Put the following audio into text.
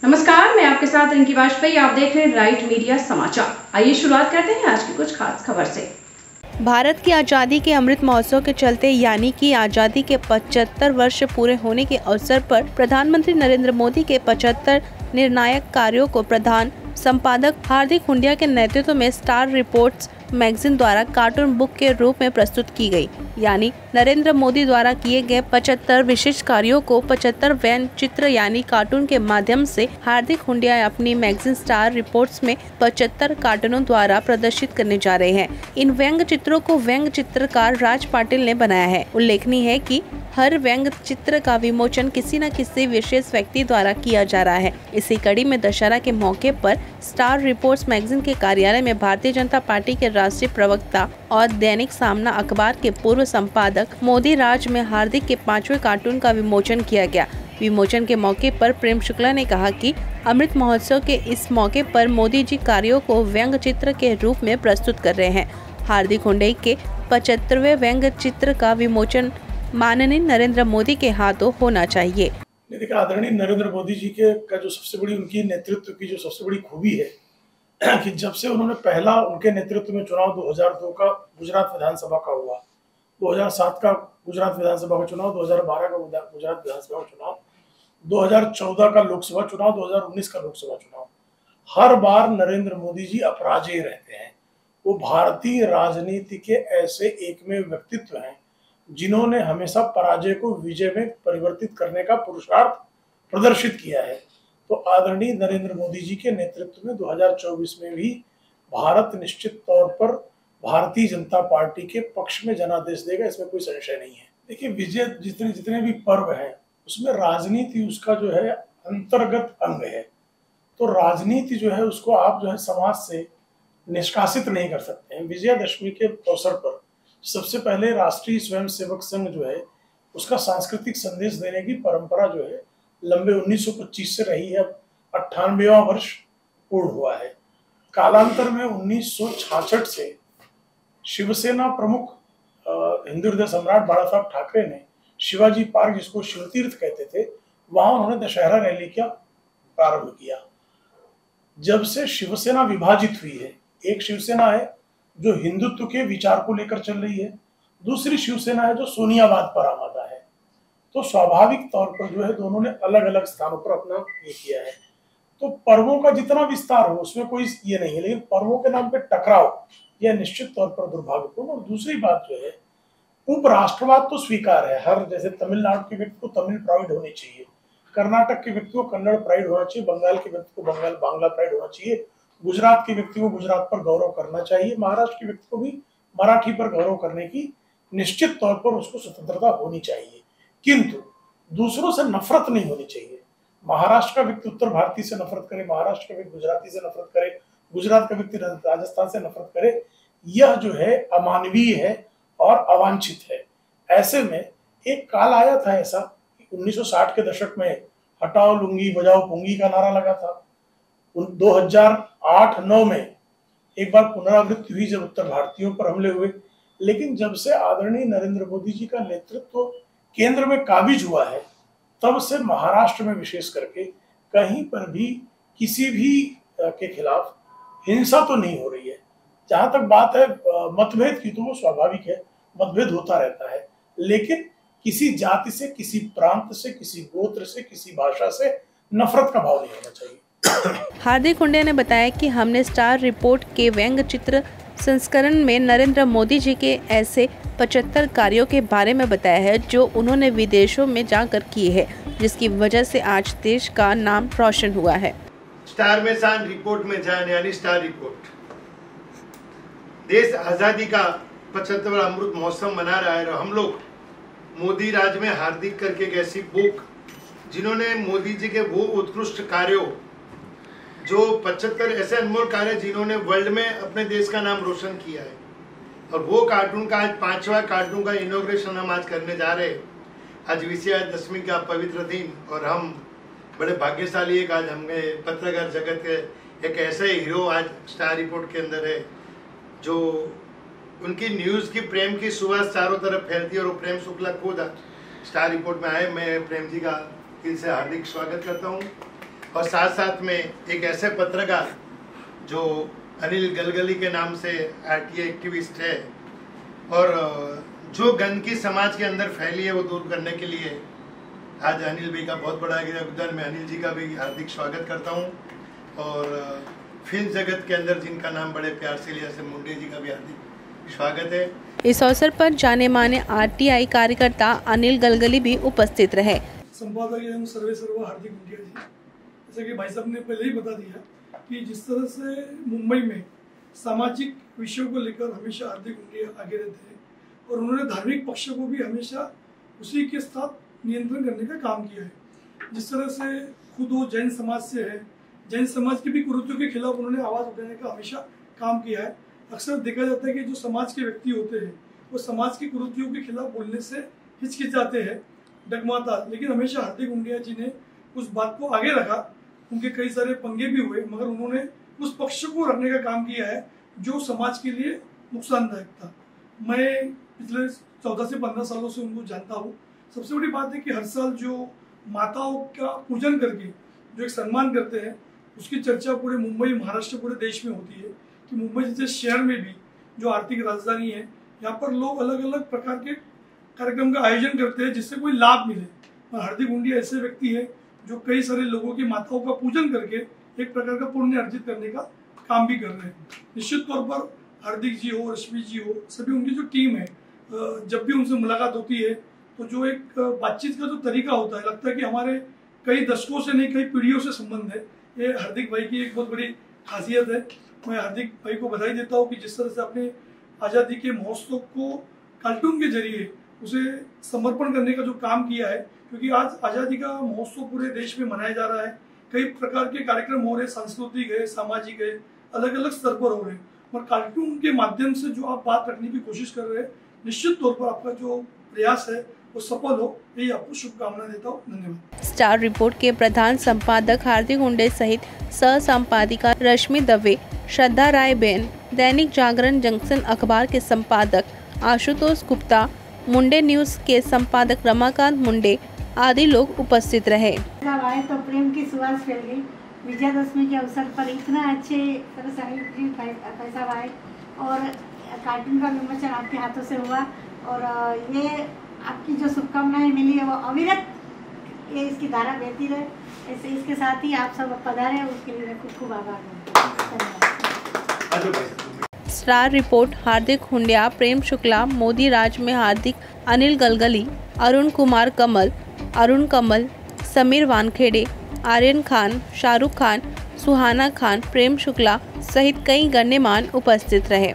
नमस्कार, मैं आपके साथ रिंकी वाजपेयी। आप देख रहे हैं राइट मीडिया समाचार। आइए शुरुआत करते हैं आज की कुछ खास खबर से। भारत की आज़ादी के अमृत महोत्सव के चलते यानी कि आज़ादी के 75 वर्ष पूरे होने के अवसर पर प्रधानमंत्री नरेंद्र मोदी के 75 निर्णायक कार्यों को प्रधान संपादक हार्दिक हुंडिया के नेतृत्व में स्टार रिपोर्ट्स मैगजीन द्वारा कार्टून बुक के रूप में प्रस्तुत की गई। यानी नरेंद्र मोदी द्वारा किए गए 75 विशिष्ट कार्यों को 75 व्यंग्य चित्र यानी कार्टून के माध्यम से हार्दिक हुंडिया अपनी मैगजीन स्टार रिपोर्ट्स में 75 कार्टूनों द्वारा प्रदर्शित करने जा रहे हैं। इन व्यंग्य चित्रों को व्यंग्य चित्रकार राज पाटिल ने बनाया है। उल्लेखनीय है कि हर व्यंग्य चित्र का विमोचन किसी न किसी विशेष व्यक्ति द्वारा किया जा रहा है। इसी कड़ी में दशहरा के मौके पर स्टार रिपोर्ट्स मैगजीन के कार्यालय में भारतीय जनता पार्टी के राष्ट्रीय प्रवक्ता और दैनिक सामना अखबार के पूर्व संपादक मोदी राज में हार्दिक के 5वें कार्टून का विमोचन किया गया। विमोचन के मौके पर प्रेम शुक्ला ने कहा कि अमृत महोत्सव के इस मौके पर मोदी जी कार्यों को व्यंग्य चित्र के रूप में प्रस्तुत कर रहे हैं। हार्दिक हुंडई के 75वें व्यंग्य चित्र का विमोचन माननीय नरेंद्र मोदी के हाथों होना चाहिए। देखिए, आदरणीय नरेंद्र मोदी जी का जो सबसे बड़ी उनकी नेतृत्व की जो सबसे बड़ी खूबी है कि जब से उन्होंने पहला उनके नेतृत्व में चुनाव 2002 का गुजरात विधानसभा का हुआ, 2007 का गुजरात विधानसभा का चुनाव, 2012 का गुजरात विधानसभा का चुनाव, 2014 का लोकसभा चुनाव, 2019 का लोकसभा चुनाव, हर बार नरेंद्र मोदी जी अपराजय रहते हैं। वो भारतीय राजनीति के ऐसे एकमेव व्यक्तित्व हैं जिन्होंने हमेशा पराजय को विजय में परिवर्तित करने का पुरुषार्थ प्रदर्शित किया है। तो आदरणीय नरेंद्र मोदी जी के नेतृत्व में 2024 में भी भारत निश्चित तौर पर भारतीय जनता पार्टी के पक्ष में जनादेश देगा, इसमें कोई संशय नहीं है। देखिए, विजय जितने भी पर्व हैं उसमें राजनीति उसका जो है अंतर्गत अंग है। तो राजनीति जो है उसको आप जो है समाज से निष्कासित नहीं कर सकते हैं। विजयादशमी के अवसर पर सबसे पहले राष्ट्रीय स्वयंसेवक संघ जो है उसका सांस्कृतिक संदेश देने की परंपरा जो है लंबे 1925 से रही है। अब 98वां वर्ष पूर्ण हुआ है। कालांतर में 1966 से शिवसेना प्रमुख हिंदू हृदय सम्राट बाला साहब ठाकरे ने शिवाजी पार्क, जिसको शिवतीर्थ कहते थे, वहां उन्होंने दशहरा रैली का प्रारंभ किया। जब से शिवसेना विभाजित हुई है, एक शिवसेना है जो हिंदुत्व के विचार को लेकर चल रही है, दूसरी शिवसेना है जो सोनियावाद पर आमादा है। तो स्वाभाविक तौर पर जो है दोनों ने अलग अलग स्थानों पर अपना ये किया है। तो पर्वों का जितना विस्तार हो उसमें कोई ये नहीं है, लेकिन पर्वों के नाम पे टकराव यह निश्चित तौर पर दुर्भाग्यपूर्ण। और दूसरी बात जो है, उपराष्ट्रवाद तो स्वीकार है। हर जैसे तमिलनाडु के व्यक्ति को तमिल प्राइड होनी चाहिए, कर्नाटक के व्यक्ति को कन्नड़ प्राइड होना चाहिए, बंगाल के व्यक्ति को बांग्ला प्राइड होना चाहिए, गुजरात के व्यक्ति को गुजरात पर गौरव करना चाहिए, महाराष्ट्र के व्यक्ति को भी मराठी पर गौरव करने की निश्चित तौर पर उसको स्वतंत्रता होनी चाहिए, किंतु दूसरों से नफरत नहीं होनी चाहिए। महाराष्ट्र का व्यक्ति उत्तर भारतीय से नफरत करे, महाराष्ट्र का व्यक्ति गुजराती से नफरत करे, गुजरात का व्यक्ति राजस्थान से नफरत करे, यह जो है अमानवीय है और अवांछित है। ऐसे में एक काल आया था ऐसा 1960 के दशक में हटाओ लुंगी बजाओ पुंगी का नारा लगा था। 2008-9 में एक बार पुनरावृत्ति हुई जब उत्तर भारतीयों पर हमले हुए। लेकिन जब से आदरणीय नरेंद्र मोदी जी का नेतृत्व केंद्र में काबिज हुआ है, तब से महाराष्ट्र में विशेष करके कहीं पर भी किसी भी के खिलाफ हिंसा तो नहीं हो रही है। जहां तक बात है मतभेद की, तो वो स्वाभाविक है, मतभेद होता रहता है, लेकिन किसी जाति से, किसी प्रांत से, किसी गोत्र से, किसी भाषा से नफरत का भाव नहीं होना चाहिए। हार्दिक हुंडिया ने बताया कि हमने स्टार रिपोर्ट के व्यंग्य चित्र संस्करण में नरेंद्र मोदी जी के ऐसे 75 कार्यों के बारे में बताया है जो उन्होंने विदेशों में जाकर किए हैं, जिसकी वजह से आज देश का नाम रोशन हुआ है। स्टार में जान, रिपोर्ट में जान, यानी स्टार रिपोर्ट। देश आजादी का 75वां अमृत महोत्सव मना रहा है और हम लोग मोदी राज में हार्दिक करके एक ऐसी बुक जिन्होंने मोदी जी के वो उत्कृष्ट कार्यों, जो 75 ऐसे अनमोल कार्य जिन्होंने वर्ल्ड में अपने देश का नाम रोशन किया है, और वो कार्टून का आज 5वां कार्टून का इनॉग्रेशन हम आज करने जा रहे हैं। आज विजयादशमी का पवित्र दिन और हम बड़े भाग्यशाली है। आज हमने पत्रकार जगत के एक ऐसे हीरो आज स्टार रिपोर्ट के अंदर है जो उनकी न्यूज की प्रेम की सुवास चारों तरफ फैलती है और वो प्रेम शुक्ला खुद स्टार रिपोर्ट में आए। मैं प्रेम जी का दिल से हार्दिक स्वागत करता हूँ और साथ साथ में एक ऐसे पत्रकार जो अनिल गलगली के नाम से RTI एक्टिविस्ट है और जो गंदगी समाज के अंदर फैली है वो दूर करने के लिए आज अनिल भाई का बहुत बड़ा योगदान। मैं अनिल जी का भी हार्दिक स्वागत करता हूँ और फिल्म जगत के अंदर जिनका नाम बड़े प्यार से लिया से मुंडे जी का भी हार्दिक स्वागत है। इस अवसर पर जाने माने RTI कार्यकर्ता अनिल गलगली भी उपस्थित रहे। संपादक एवं सर्व हार्दिक मुंडिया जी, जैसे कि भाई साहब ने पहले ही बता दिया कि जिस तरह से मुंबई में सामाजिक विषयों को लेकर हमेशा हार्दिक मुंडिया आगे रहते हैं और उन्होंने धार्मिक पक्ष को भी हमेशा उसी के साथ नियंत्रण करने का काम किया है। जिस तरह से खुद वो जैन समाज से है, जैन समाज की भी कुरीतियों के खिलाफ उन्होंने आवाज़ उठाने का हमेशा काम किया है। अक्सर देखा जाता है कि जो समाज के व्यक्ति होते हैं वो समाज की कुरीतियों के खिलाफ बोलने से हिचकिचाते हैं, डगमाता, लेकिन हमेशा हार्दिक मुंडिया जी ने उस बात को आगे रखा। उनके कई सारे पंगे भी हुए मगर उन्होंने उस पक्ष को रखने का काम किया है जो समाज के लिए नुकसानदायक था। मैं पिछले 14 से 15 सालों से उनको जानता हूँ। सबसे बड़ी बात है कि हर साल जो माताओं का पूजन करके जो एक सम्मान करते हैं उसकी चर्चा पूरे मुंबई, महाराष्ट्र, पूरे देश में होती है कि मुंबई जैसे शहर में भी जो आर्थिक राजधानी है यहाँ पर लोग अलग अलग प्रकार के कार्यक्रम का आयोजन करते हैं जिससे कोई लाभ मिले। और हार्दिक मुंडिया ऐसे व्यक्ति है जो कई सारे लोगों की माताओं का पूजन करके एक प्रकार का पुण्य अर्जित करने का काम भी कर रहे हैं। निश्चित तौर पर हार्दिक जी हो, रश्मि जी हो, सभी उनकी जो टीम है, जब भी उनसे मुलाकात होती है तो जो एक बातचीत का जो तरीका होता है, लगता है कि हमारे कई दशकों से नहीं कई पीढ़ियों से संबंध है। ये हार्दिक भाई की एक बहुत बड़ी खासियत है। मैं हार्दिक भाई को बधाई देता हूँ कि जिस तरह से अपने आज़ादी के महोत्सव को कार्टून के जरिए उसे समर्पण करने का जो काम किया है, क्योंकि आज आज़ादी का महोत्सव पूरे देश में मनाया जा रहा है। कई प्रकार के कार्यक्रम हो रहे हैं, सांस्कृतिक है, सामाजिक है, अलग अलग स्तर पर हो रहे हैं, और कार्टून के माध्यम से जो आप बात रखने की कोशिश कर रहे हैं, निश्चित तौर पर आपका जो प्रयास है वो सफल हो, यही आपको शुभकामनाएं देता हूँ। धन्यवाद। स्टार रिपोर्ट के प्रधान संपादक हार्दिक मुंडे सहित सह संपादिका रश्मि दवे, श्रद्धा राय बेन, दैनिक जागरण जंक्शन अखबार के संपादक आशुतोष गुप्ता, मुंडे न्यूज के संपादक रमाकांत मुंडे आदि लोग उपस्थित रहे। आए तो प्रेम की सुवास फैल गई। विजयादशमी के अवसर पर इतना अच्छे तरह से अनिल पैसा आए और कार्टून का विमोचन आपके हाथों से हुआ और ये आपकी जो शुभकामनाएं मिली है वो अविरत ये इसकी धारा बहती रहे। ऐसे इसके साथ ही आप सब पधारे, उसके लिए मैं खूब आभार हूँ। स्टार रिपोर्ट हार्दिक हुंडिया, प्रेम शुक्ला, मोदी राज में हार्दिक, अनिल गलगली, अरुण कुमार कमल, अरुण कमल, समीर वानखेड़े, आर्यन खान, शाहरुख खान, सुहाना खान, प्रेम शुक्ला सहित कई गण्यमान्य उपस्थित रहे।